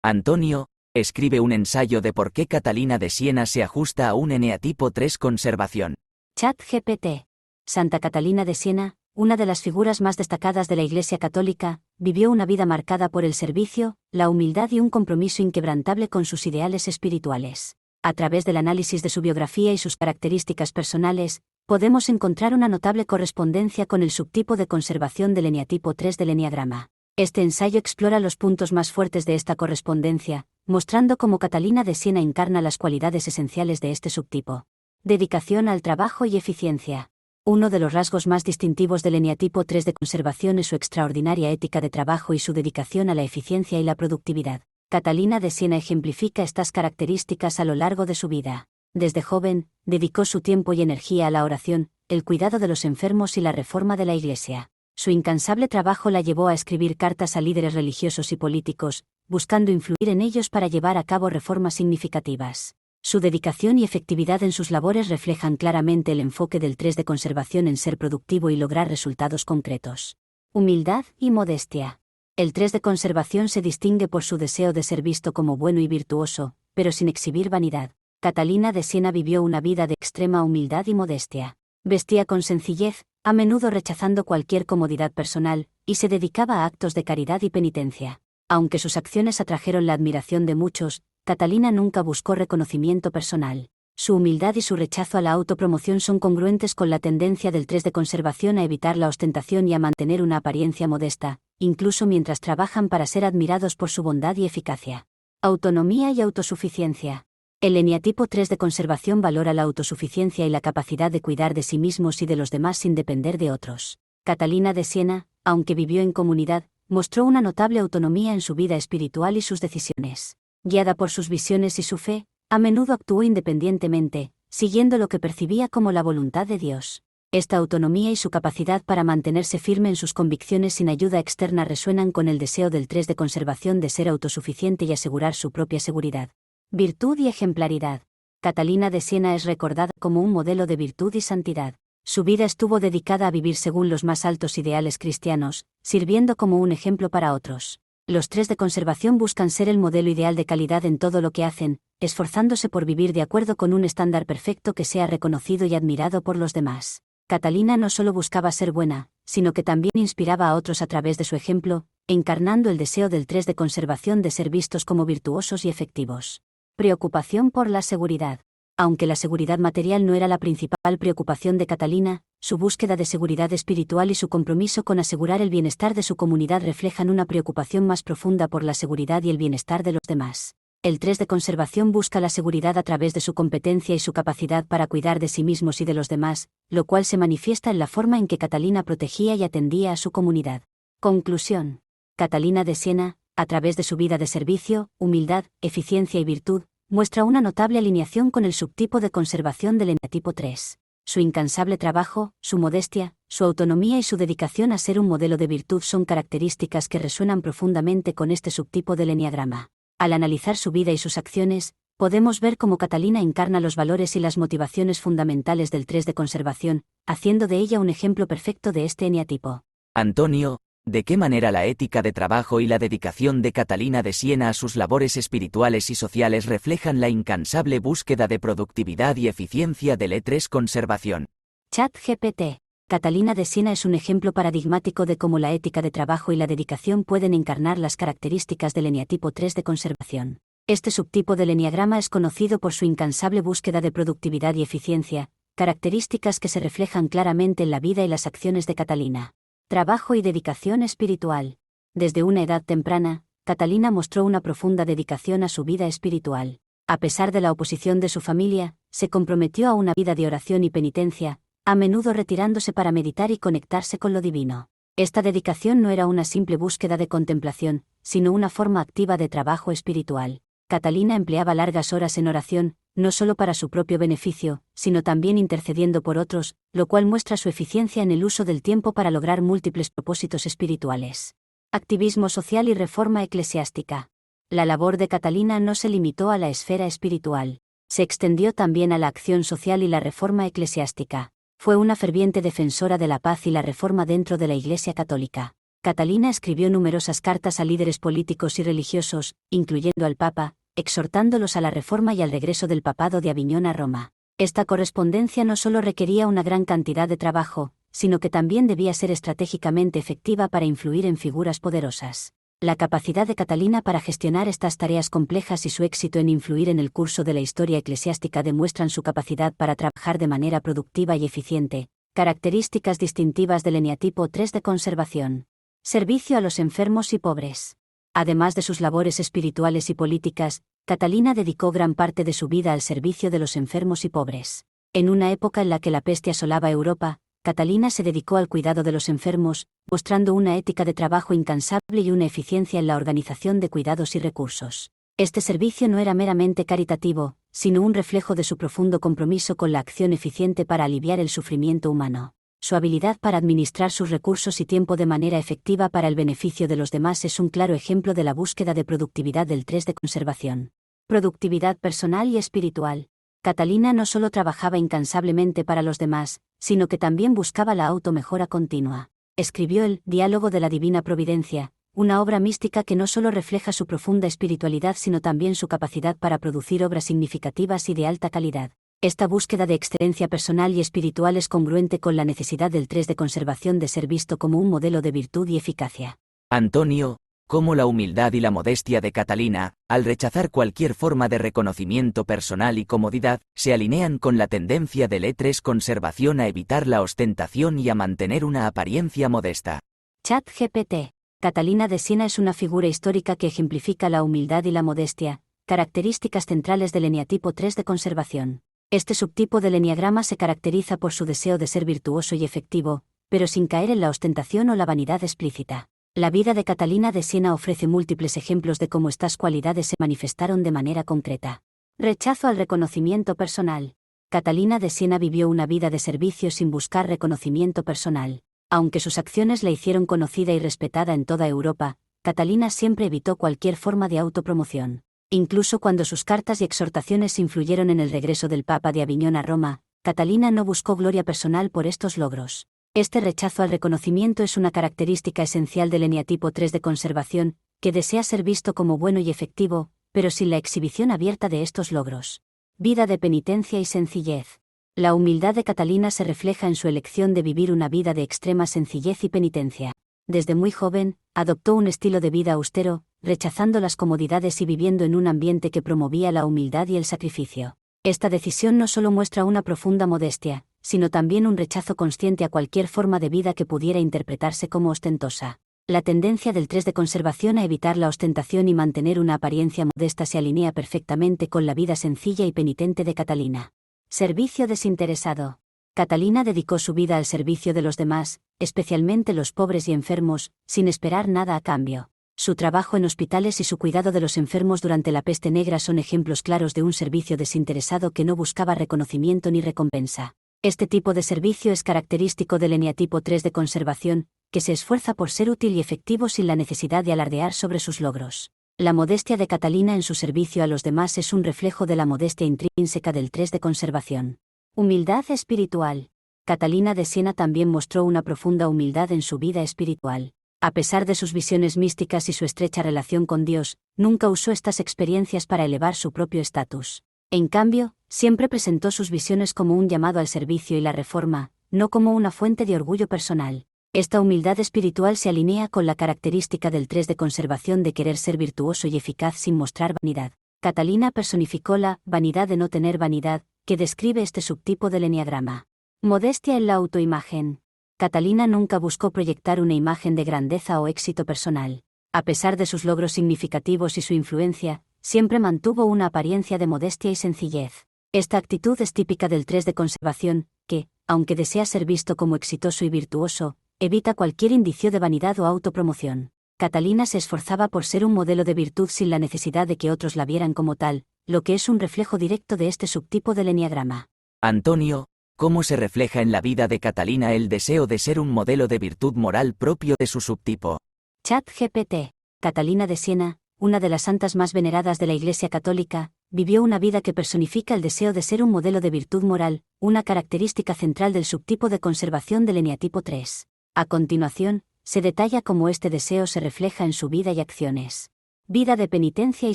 Antonio, escribe un ensayo de por qué Catalina de Siena se ajusta a un eneatipo 3 conservación. ChatGPT. Santa Catalina de Siena, una de las figuras más destacadas de la Iglesia Católica, vivió una vida marcada por el servicio, la humildad y un compromiso inquebrantable con sus ideales espirituales. A través del análisis de su biografía y sus características personales, podemos encontrar una notable correspondencia con el subtipo de conservación del eneatipo 3 del eneagrama. Este ensayo explora los puntos más fuertes de esta correspondencia, mostrando cómo Catalina de Siena encarna las cualidades esenciales de este subtipo. Dedicación al trabajo y eficiencia. Uno de los rasgos más distintivos del eneatipo 3 de conservación es su extraordinaria ética de trabajo y su dedicación a la eficiencia y la productividad. Catalina de Siena ejemplifica estas características a lo largo de su vida. Desde joven, dedicó su tiempo y energía a la oración, el cuidado de los enfermos y la reforma de la Iglesia. Su incansable trabajo la llevó a escribir cartas a líderes religiosos y políticos, buscando influir en ellos para llevar a cabo reformas significativas. Su dedicación y efectividad en sus labores reflejan claramente el enfoque del 3 de conservación en ser productivo y lograr resultados concretos. Humildad y modestia. El 3 de conservación se distingue por su deseo de ser visto como bueno y virtuoso, pero sin exhibir vanidad. Catalina de Siena vivió una vida de extrema humildad y modestia. Vestía con sencillez, a menudo rechazando cualquier comodidad personal, y se dedicaba a actos de caridad y penitencia. Aunque sus acciones atrajeron la admiración de muchos, Catalina nunca buscó reconocimiento personal. Su humildad y su rechazo a la autopromoción son congruentes con la tendencia del 3 de conservación a evitar la ostentación y a mantener una apariencia modesta, incluso mientras trabajan para ser admirados por su bondad y eficacia. Autonomía y autosuficiencia. El eneatipo 3 de conservación valora la autosuficiencia y la capacidad de cuidar de sí mismos y de los demás sin depender de otros. Catalina de Siena, aunque vivió en comunidad, mostró una notable autonomía en su vida espiritual y sus decisiones. Guiada por sus visiones y su fe, a menudo actuó independientemente, siguiendo lo que percibía como la voluntad de Dios. Esta autonomía y su capacidad para mantenerse firme en sus convicciones sin ayuda externa resuenan con el deseo del 3 de conservación de ser autosuficiente y asegurar su propia seguridad. Virtud y ejemplaridad. Catalina de Siena es recordada como un modelo de virtud y santidad. Su vida estuvo dedicada a vivir según los más altos ideales cristianos, sirviendo como un ejemplo para otros. Los 3 de conservación buscan ser el modelo ideal de calidad en todo lo que hacen, esforzándose por vivir de acuerdo con un estándar perfecto que sea reconocido y admirado por los demás. Catalina no solo buscaba ser buena, sino que también inspiraba a otros a través de su ejemplo, encarnando el deseo del 3 de conservación de ser vistos como virtuosos y efectivos. Preocupación por la seguridad. Aunque la seguridad material no era la principal preocupación de Catalina, su búsqueda de seguridad espiritual y su compromiso con asegurar el bienestar de su comunidad reflejan una preocupación más profunda por la seguridad y el bienestar de los demás. El 3 de conservación busca la seguridad a través de su competencia y su capacidad para cuidar de sí mismos y de los demás, lo cual se manifiesta en la forma en que Catalina protegía y atendía a su comunidad. Conclusión. Catalina de Siena, a través de su vida de servicio, humildad, eficiencia y virtud, muestra una notable alineación con el subtipo de conservación del eneatipo 3. Su incansable trabajo, su modestia, su autonomía y su dedicación a ser un modelo de virtud son características que resuenan profundamente con este subtipo del eneagrama. Al analizar su vida y sus acciones, podemos ver cómo Catalina encarna los valores y las motivaciones fundamentales del 3 de conservación, haciendo de ella un ejemplo perfecto de este eneatipo. Antonio, ¿de qué manera la ética de trabajo y la dedicación de Catalina de Siena a sus labores espirituales y sociales reflejan la incansable búsqueda de productividad y eficiencia del E3 conservación? ChatGPT. Catalina de Siena es un ejemplo paradigmático de cómo la ética de trabajo y la dedicación pueden encarnar las características del eneatipo 3 de conservación. Este subtipo del eneagrama es conocido por su incansable búsqueda de productividad y eficiencia, características que se reflejan claramente en la vida y las acciones de Catalina. Trabajo y dedicación espiritual. Desde una edad temprana, Catalina mostró una profunda dedicación a su vida espiritual. A pesar de la oposición de su familia, se comprometió a una vida de oración y penitencia, a menudo retirándose para meditar y conectarse con lo divino. Esta dedicación no era una simple búsqueda de contemplación, sino una forma activa de trabajo espiritual. Catalina empleaba largas horas en oración, no solo para su propio beneficio, sino también intercediendo por otros, lo cual muestra su eficiencia en el uso del tiempo para lograr múltiples propósitos espirituales. Activismo social y reforma eclesiástica. La labor de Catalina no se limitó a la esfera espiritual. Se extendió también a la acción social y la reforma eclesiástica. Fue una ferviente defensora de la paz y la reforma dentro de la Iglesia Católica. Catalina escribió numerosas cartas a líderes políticos y religiosos, incluyendo al Papa, exhortándolos a la reforma y al regreso del papado de Aviñón a Roma. Esta correspondencia no solo requería una gran cantidad de trabajo, sino que también debía ser estratégicamente efectiva para influir en figuras poderosas. La capacidad de Catalina para gestionar estas tareas complejas y su éxito en influir en el curso de la historia eclesiástica demuestran su capacidad para trabajar de manera productiva y eficiente, características distintivas del eneatipo 3 de conservación. Servicio a los enfermos y pobres. Además de sus labores espirituales y políticas, Catalina dedicó gran parte de su vida al servicio de los enfermos y pobres. En una época en la que la peste asolaba Europa, Catalina se dedicó al cuidado de los enfermos, mostrando una ética de trabajo incansable y una eficiencia en la organización de cuidados y recursos. Este servicio no era meramente caritativo, sino un reflejo de su profundo compromiso con la acción eficiente para aliviar el sufrimiento humano. Su habilidad para administrar sus recursos y tiempo de manera efectiva para el beneficio de los demás es un claro ejemplo de la búsqueda de productividad del 3 de conservación. Productividad personal y espiritual. Catalina no solo trabajaba incansablemente para los demás, sino que también buscaba la automejora continua. Escribió el Diálogo de la Divina Providencia, una obra mística que no solo refleja su profunda espiritualidad sino también su capacidad para producir obras significativas y de alta calidad. Esta búsqueda de excelencia personal y espiritual es congruente con la necesidad del 3 de conservación de ser visto como un modelo de virtud y eficacia. Antonio, cómo la humildad y la modestia de Catalina, al rechazar cualquier forma de reconocimiento personal y comodidad, se alinean con la tendencia del E3 conservación a evitar la ostentación y a mantener una apariencia modesta. ChatGPT. Catalina de Siena es una figura histórica que ejemplifica la humildad y la modestia, características centrales del eneatipo 3 de conservación. Este subtipo del eneagrama se caracteriza por su deseo de ser virtuoso y efectivo, pero sin caer en la ostentación o la vanidad explícita. La vida de Catalina de Siena ofrece múltiples ejemplos de cómo estas cualidades se manifestaron de manera concreta. Rechazo al reconocimiento personal. Catalina de Siena vivió una vida de servicio sin buscar reconocimiento personal. Aunque sus acciones la hicieron conocida y respetada en toda Europa, Catalina siempre evitó cualquier forma de autopromoción. Incluso cuando sus cartas y exhortaciones influyeron en el regreso del Papa de Aviñón a Roma, Catalina no buscó gloria personal por estos logros. Este rechazo al reconocimiento es una característica esencial del eneatipo 3 de conservación, que desea ser visto como bueno y efectivo, pero sin la exhibición abierta de estos logros. Vida de penitencia y sencillez. La humildad de Catalina se refleja en su elección de vivir una vida de extrema sencillez y penitencia. Desde muy joven, adoptó un estilo de vida austero, rechazando las comodidades y viviendo en un ambiente que promovía la humildad y el sacrificio. Esta decisión no solo muestra una profunda modestia, sino también un rechazo consciente a cualquier forma de vida que pudiera interpretarse como ostentosa. La tendencia del 3 de conservación a evitar la ostentación y mantener una apariencia modesta se alinea perfectamente con la vida sencilla y penitente de Catalina. Servicio desinteresado. Catalina dedicó su vida al servicio de los demás, especialmente los pobres y enfermos, sin esperar nada a cambio. Su trabajo en hospitales y su cuidado de los enfermos durante la peste negra son ejemplos claros de un servicio desinteresado que no buscaba reconocimiento ni recompensa. Este tipo de servicio es característico del eneatipo 3 de conservación, que se esfuerza por ser útil y efectivo sin la necesidad de alardear sobre sus logros. La modestia de Catalina en su servicio a los demás es un reflejo de la modestia intrínseca del 3 de conservación. Humildad espiritual. Catalina de Siena también mostró una profunda humildad en su vida espiritual. A pesar de sus visiones místicas y su estrecha relación con Dios, nunca usó estas experiencias para elevar su propio estatus. En cambio, siempre presentó sus visiones como un llamado al servicio y la reforma, no como una fuente de orgullo personal. Esta humildad espiritual se alinea con la característica del 3 de conservación de querer ser virtuoso y eficaz sin mostrar vanidad. Catalina personificó la vanidad de no tener vanidad, que describe este subtipo del eneagrama. Modestia en la autoimagen. Catalina nunca buscó proyectar una imagen de grandeza o éxito personal. A pesar de sus logros significativos y su influencia, siempre mantuvo una apariencia de modestia y sencillez. Esta actitud es típica del 3 de conservación, que, aunque desea ser visto como exitoso y virtuoso, evita cualquier indicio de vanidad o autopromoción. Catalina se esforzaba por ser un modelo de virtud sin la necesidad de que otros la vieran como tal, lo que es un reflejo directo de este subtipo del eneagrama. Antonio, ¿cómo se refleja en la vida de Catalina el deseo de ser un modelo de virtud moral propio de su subtipo? ChatGPT. Catalina de Siena, una de las santas más veneradas de la Iglesia Católica, vivió una vida que personifica el deseo de ser un modelo de virtud moral, una característica central del subtipo de conservación del eneatipo 3. A continuación, se detalla cómo este deseo se refleja en su vida y acciones. Vida de penitencia y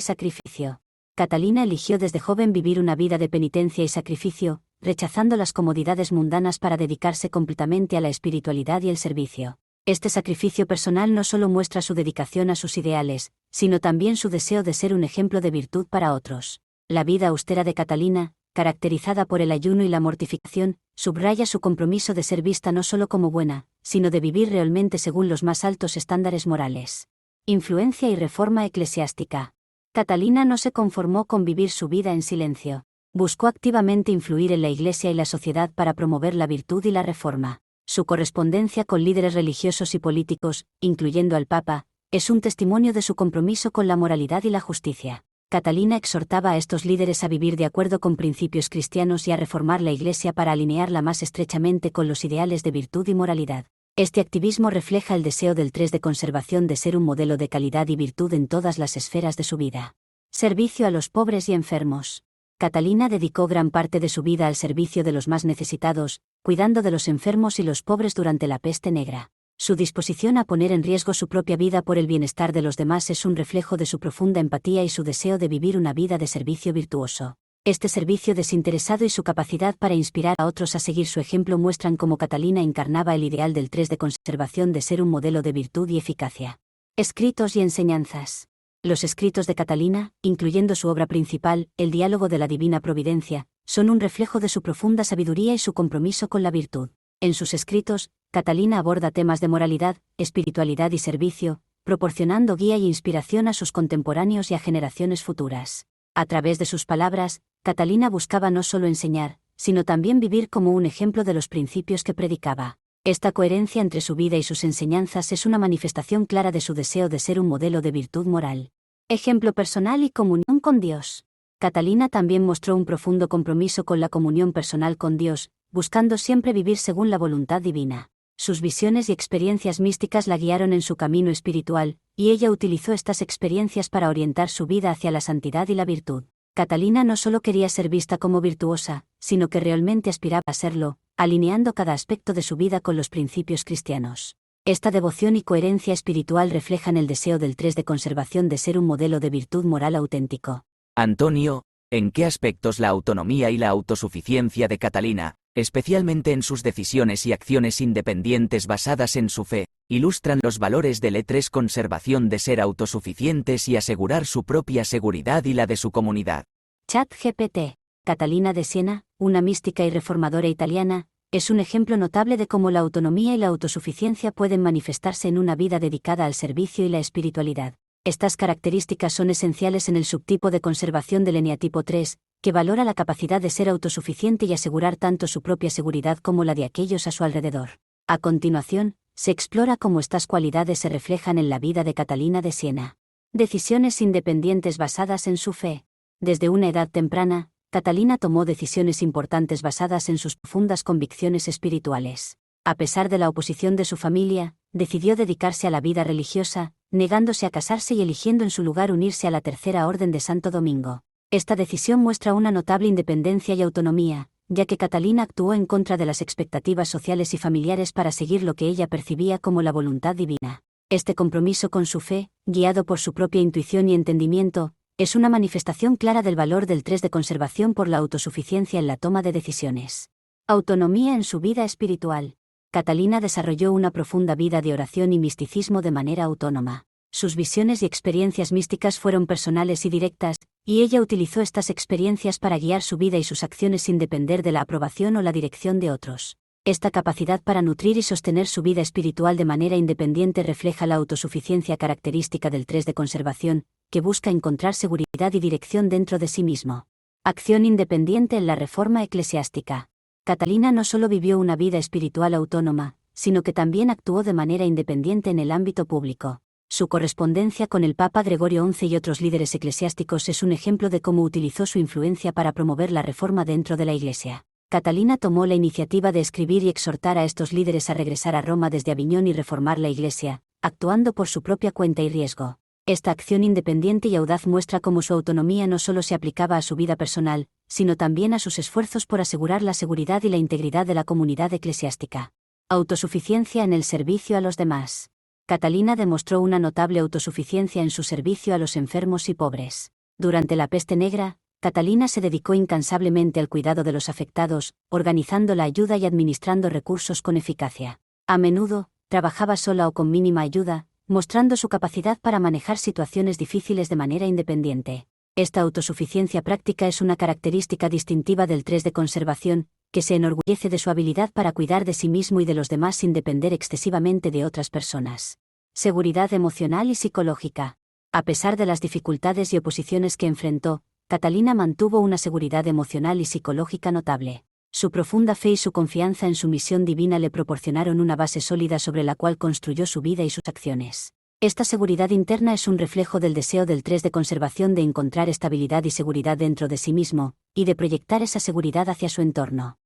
sacrificio. Catalina eligió desde joven vivir una vida de penitencia y sacrificio, rechazando las comodidades mundanas para dedicarse completamente a la espiritualidad y el servicio. Este sacrificio personal no solo muestra su dedicación a sus ideales, sino también su deseo de ser un ejemplo de virtud para otros. La vida austera de Catalina, caracterizada por el ayuno y la mortificación, subraya su compromiso de ser vista no solo como buena, sino de vivir realmente según los más altos estándares morales. Influencia y reforma eclesiástica. Catalina no se conformó con vivir su vida en silencio. Buscó activamente influir en la Iglesia y la sociedad para promover la virtud y la reforma. Su correspondencia con líderes religiosos y políticos, incluyendo al Papa, es un testimonio de su compromiso con la moralidad y la justicia. Catalina exhortaba a estos líderes a vivir de acuerdo con principios cristianos y a reformar la Iglesia para alinearla más estrechamente con los ideales de virtud y moralidad. Este activismo refleja el deseo del 3 de conservación de ser un modelo de calidad y virtud en todas las esferas de su vida. Servicio a los pobres y enfermos. Catalina dedicó gran parte de su vida al servicio de los más necesitados, cuidando de los enfermos y los pobres durante la peste negra. Su disposición a poner en riesgo su propia vida por el bienestar de los demás es un reflejo de su profunda empatía y su deseo de vivir una vida de servicio virtuoso. Este servicio desinteresado y su capacidad para inspirar a otros a seguir su ejemplo muestran cómo Catalina encarnaba el ideal del 3 de conservación de ser un modelo de virtud y eficacia. Escritos y enseñanzas. Los escritos de Catalina, incluyendo su obra principal, El diálogo de la divina providencia, son un reflejo de su profunda sabiduría y su compromiso con la virtud. En sus escritos, Catalina aborda temas de moralidad, espiritualidad y servicio, proporcionando guía y inspiración a sus contemporáneos y a generaciones futuras. A través de sus palabras, Catalina buscaba no solo enseñar, sino también vivir como un ejemplo de los principios que predicaba. Esta coherencia entre su vida y sus enseñanzas es una manifestación clara de su deseo de ser un modelo de virtud moral. Ejemplo personal y comunión con Dios. Catalina también mostró un profundo compromiso con la comunión personal con Dios, buscando siempre vivir según la voluntad divina. Sus visiones y experiencias místicas la guiaron en su camino espiritual, y ella utilizó estas experiencias para orientar su vida hacia la santidad y la virtud. Catalina no solo quería ser vista como virtuosa, sino que realmente aspiraba a serlo, alineando cada aspecto de su vida con los principios cristianos. Esta devoción y coherencia espiritual reflejan el deseo del 3 de conservación de ser un modelo de virtud moral auténtico. Antonio, ¿en qué aspectos la autonomía y la autosuficiencia de Catalina, especialmente en sus decisiones y acciones independientes basadas en su fe, ilustran los valores del E3 conservación de ser autosuficientes y asegurar su propia seguridad y la de su comunidad? ChatGPT. Catalina de Siena, una mística y reformadora italiana, es un ejemplo notable de cómo la autonomía y la autosuficiencia pueden manifestarse en una vida dedicada al servicio y la espiritualidad. Estas características son esenciales en el subtipo de conservación del eneatipo 3, que valora la capacidad de ser autosuficiente y asegurar tanto su propia seguridad como la de aquellos a su alrededor. A continuación, se explora cómo estas cualidades se reflejan en la vida de Catalina de Siena. Decisiones independientes basadas en su fe. Desde una edad temprana, Catalina tomó decisiones importantes basadas en sus profundas convicciones espirituales. A pesar de la oposición de su familia, decidió dedicarse a la vida religiosa, negándose a casarse y eligiendo en su lugar unirse a la Tercera Orden de Santo Domingo. Esta decisión muestra una notable independencia y autonomía, ya que Catalina actuó en contra de las expectativas sociales y familiares para seguir lo que ella percibía como la voluntad divina. Este compromiso con su fe, guiado por su propia intuición y entendimiento, es una manifestación clara del valor del 3 de conservación por la autosuficiencia en la toma de decisiones. Autonomía en su vida espiritual. Catalina desarrolló una profunda vida de oración y misticismo de manera autónoma. Sus visiones y experiencias místicas fueron personales y directas, y ella utilizó estas experiencias para guiar su vida y sus acciones sin depender de la aprobación o la dirección de otros. Esta capacidad para nutrir y sostener su vida espiritual de manera independiente refleja la autosuficiencia característica del 3 de conservación, que busca encontrar seguridad y dirección dentro de sí mismo. Acción independiente en la reforma eclesiástica. Catalina no solo vivió una vida espiritual autónoma, sino que también actuó de manera independiente en el ámbito público. Su correspondencia con el Papa Gregorio XI y otros líderes eclesiásticos es un ejemplo de cómo utilizó su influencia para promover la reforma dentro de la Iglesia. Catalina tomó la iniciativa de escribir y exhortar a estos líderes a regresar a Roma desde Aviñón y reformar la Iglesia, actuando por su propia cuenta y riesgo. Esta acción independiente y audaz muestra cómo su autonomía no solo se aplicaba a su vida personal, sino también a sus esfuerzos por asegurar la seguridad y la integridad de la comunidad eclesiástica. Autosuficiencia en el servicio a los demás. Catalina demostró una notable autosuficiencia en su servicio a los enfermos y pobres. Durante la peste negra, Catalina se dedicó incansablemente al cuidado de los afectados, organizando la ayuda y administrando recursos con eficacia. A menudo, trabajaba sola o con mínima ayuda, mostrando su capacidad para manejar situaciones difíciles de manera independiente. Esta autosuficiencia práctica es una característica distintiva del 3 de conservación, que se enorgullece de su habilidad para cuidar de sí mismo y de los demás sin depender excesivamente de otras personas. Seguridad emocional y psicológica. A pesar de las dificultades y oposiciones que enfrentó, Catalina mantuvo una seguridad emocional y psicológica notable. Su profunda fe y su confianza en su misión divina le proporcionaron una base sólida sobre la cual construyó su vida y sus acciones. Esta seguridad interna es un reflejo del deseo del 3 de conservación de encontrar estabilidad y seguridad dentro de sí mismo, y de proyectar esa seguridad hacia su entorno.